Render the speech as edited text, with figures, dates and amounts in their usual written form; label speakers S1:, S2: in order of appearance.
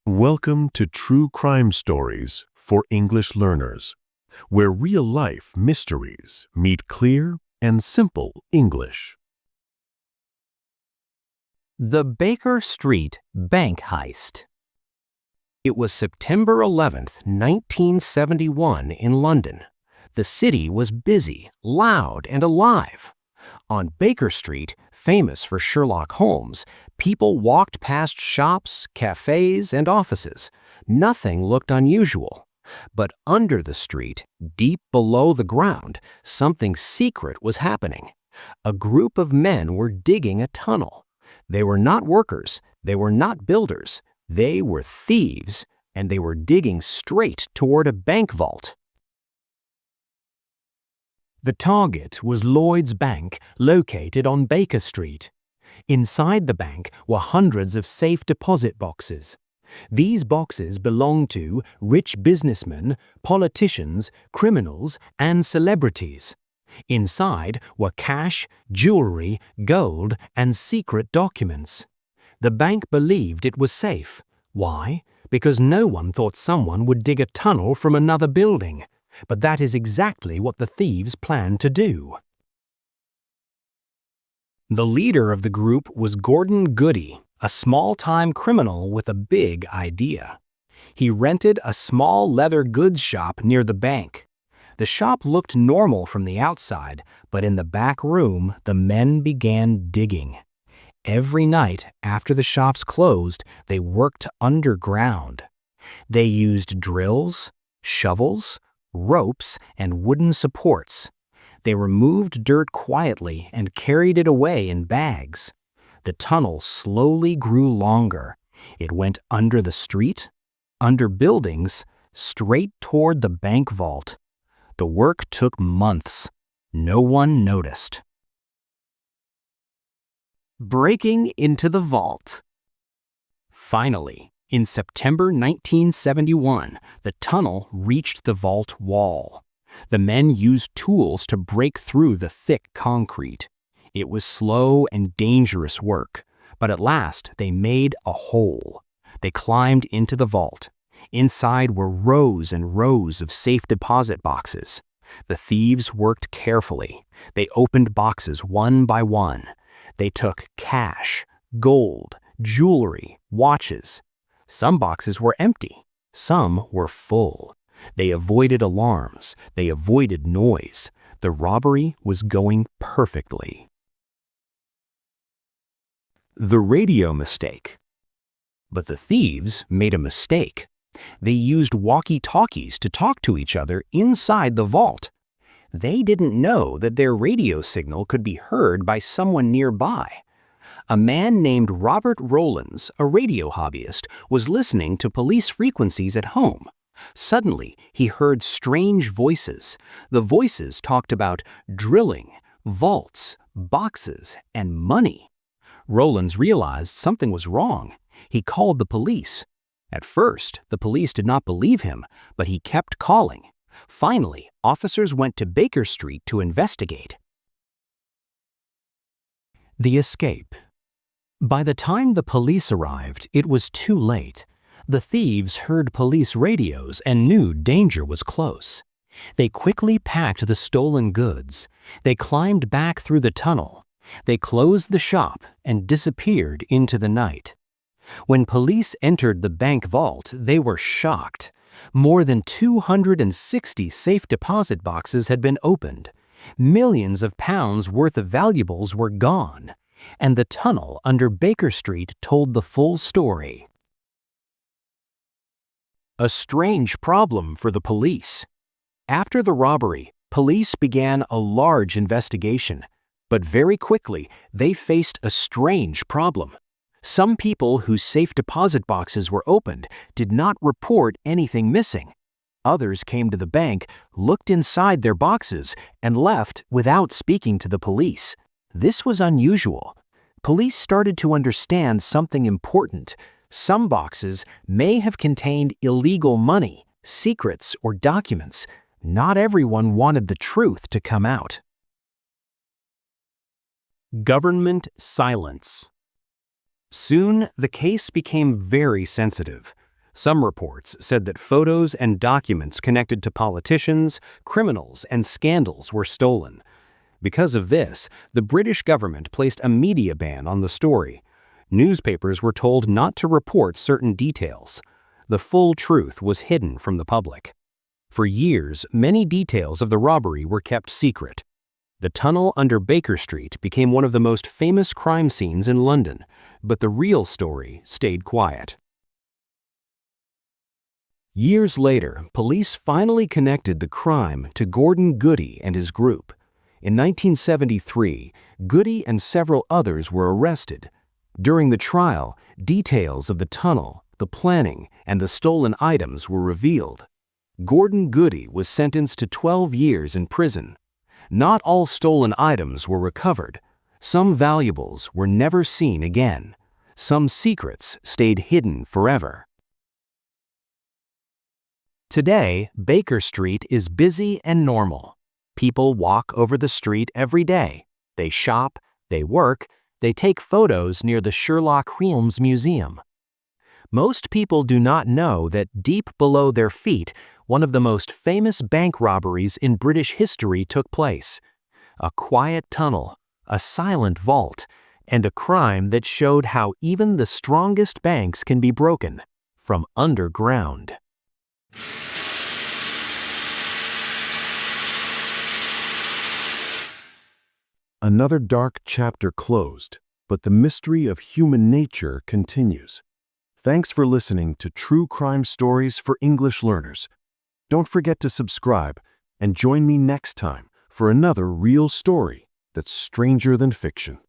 S1: Welcome to True Crime Stories for English Learners, where real-life mysteries meet clear and simple English.
S2: The Baker Street Bank Heist. It was September 11th, 1971 in London. The city was busy, loud, and alive. On Baker Street, famous for Sherlock Holmes, people walked past shops, cafes, and offices. Nothing looked unusual. But under the street, deep below the ground, something secret was happening. A group of men were digging a tunnel. They were not workers, they were not builders, they were thieves, and they were digging straight toward a bank vault. The target was Lloyd's Bank, located on Baker Street. Inside the bank were hundreds of safe deposit boxes. These boxes belonged to rich businessmen, politicians, criminals, and celebrities. Inside were cash, jewelry, gold, and secret documents. The bank believed it was safe. Why? Because no one thought someone would dig a tunnel from another building. But that is exactly what the thieves planned to do. The leader of the group was Gordon Goody, a small-time criminal with a big idea. He rented a small leather goods shop near the bank. The shop looked normal from the outside, but in the back room, the men began digging. Every night after the shops closed, they worked underground. They used drills, shovels, ropes, and wooden supports. They removed dirt quietly and carried it away in bags. The tunnel slowly grew longer. It went under the street, under buildings, straight toward the bank vault. The work took months. No one noticed. Breaking into the vault. Finally, in September 1971, the tunnel reached the vault wall. The men used tools to break through the thick concrete. It was slow and dangerous work, but at last they made a hole. They climbed into the vault. Inside were rows and rows of safe deposit boxes. The thieves worked carefully. They opened boxes one by one. They took cash, gold, jewelry, watches. Some boxes were empty. Some were full. They avoided alarms. They avoided noise. The robbery was going perfectly. The radio mistake. But the thieves made a mistake. They used walkie-talkies to talk to each other inside the vault. They didn't know that their radio signal could be heard by someone nearby. A man named Robert Rowlands, a radio hobbyist, was listening to police frequencies at home. Suddenly, he heard strange voices. The voices talked about drilling, vaults, boxes, and money. Rowlands realized something was wrong. He called the police. At first, the police did not believe him, but he kept calling. Finally, officers went to Baker Street to investigate. The escape. By the time the police arrived, it was too late. The thieves heard police radios and knew danger was close. They quickly packed the stolen goods. They climbed back through the tunnel. They closed the shop and disappeared into the night. When police entered the bank vault, they were shocked. More than 260 safe deposit boxes had been opened. Millions of pounds worth of valuables were gone. And the tunnel under Baker Street told the full story. A strange problem for the police. After the robbery, police began a large investigation. But very quickly, they faced a strange problem. Some people whose safe deposit boxes were opened did not report anything missing. Others came to the bank, looked inside their boxes, and left without speaking to the police. This was unusual. Police started to understand something important. Some boxes may have contained illegal money, secrets, or documents. Not everyone wanted the truth to come out. Government silence. Soon, the case became very sensitive. Some reports said that photos and documents connected to politicians, criminals, and scandals were stolen. Because of this, the British government placed a media ban on the story. Newspapers were told not to report certain details. The full truth was hidden from the public. For years, many details of the robbery were kept secret. The tunnel under Baker Street became one of the most famous crime scenes in London, but the real story stayed quiet. Years later, police finally connected the crime to Gordon Goody and his group. In 1973, Goody and several others were arrested. During the trial, details of the tunnel, the planning, and the stolen items were revealed. Gordon Goody was sentenced to 12 years in prison. Not all stolen items were recovered. Some valuables were never seen again. Some secrets stayed hidden forever. Today, Baker Street is busy and normal. People walk over the street every day. They shop, they work, they take photos near the Sherlock Holmes Museum. Most people do not know that deep below their feet, one of the most famous bank robberies in British history took place. A quiet tunnel, a silent vault, and a crime that showed how even the strongest banks can be broken from underground.
S1: Another dark chapter closed, but the mystery of human nature continues. Thanks for listening to True Crime Stories for English Learners. Don't forget to subscribe and join me next time for another real story that's stranger than fiction.